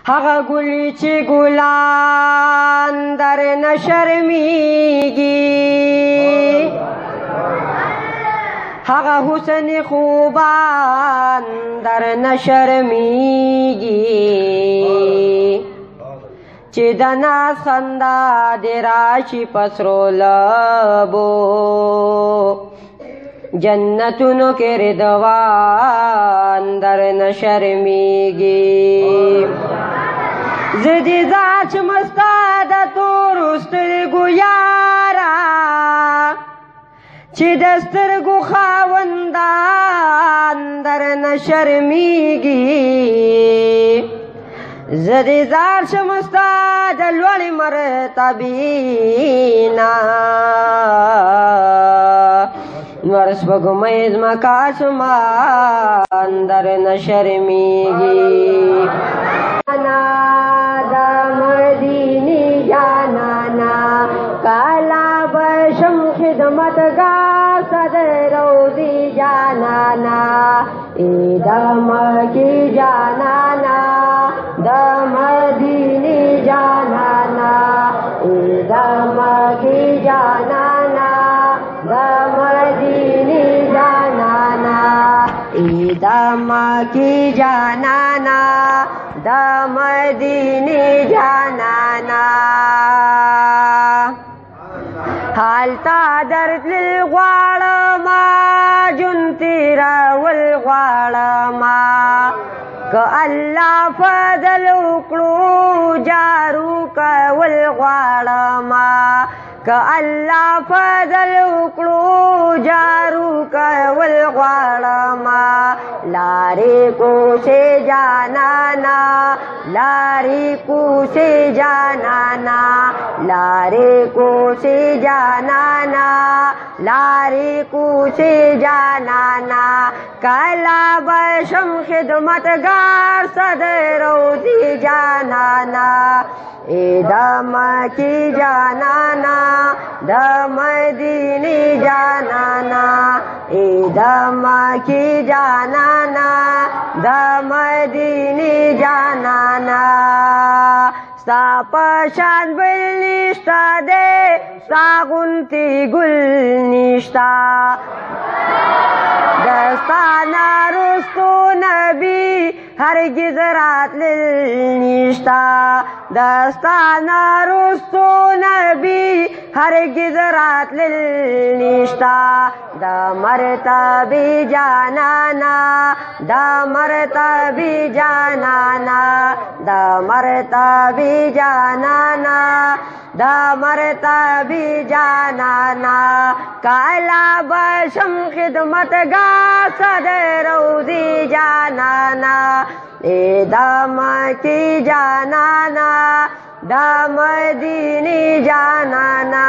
هغه ګل چې ګلان در نه شرمیږي، هغه حسن خوبان در نه شرمیږي، چې د ناز خندا دې راشي په سرو لبو، جنتونو کې رضوان در نه شرمیږي. زه دې ذات شمه ستا د تورو سترګو یاره، چې د سترګو خاوندان در نه شرمیږي. زه دې ځار شم ستا د لوړې مرتبې نه، نور سپوږمۍ ځمکه اسمان در نه شرمیږي. د مدینې جانانا کالا بشم خدمتگار صدر روزی جانانا، د مکی جانانا د مدینې جانانا، د مکی جانانا د مدینې جانانا، د مکی جانانا د مدینې جانانا. حالتا درتلل غواړما جون تیرول غواړما، که الله فضل وکړو جارو کول غواړما، که الله فضل وکړو جارو کول غواړما. لارې کوشې جانانا لارې کوشې جانانا، لارې کوشې جانانا لارې کوشې جانانا، کلا بشم خدمتگار صدر روزی جانانا، د مکی جانانا د مدینې جانانا، د مکی جانانا د مدینې جانانا. ستا په شان بل نشته دی، ستا غونتی ګل نشته، دستا نه رستو نبی هرگز راتلل نشته، دستا نه رستو نبی هرگز راتلل نشته. د مرتبې جانانا د مرتبې جانانا د مرتبې جانانا د مرتبې جانانا، کالا بشم خدمتگار صدر روزی جانانا، د مکی جانانا د مدینې جانانا.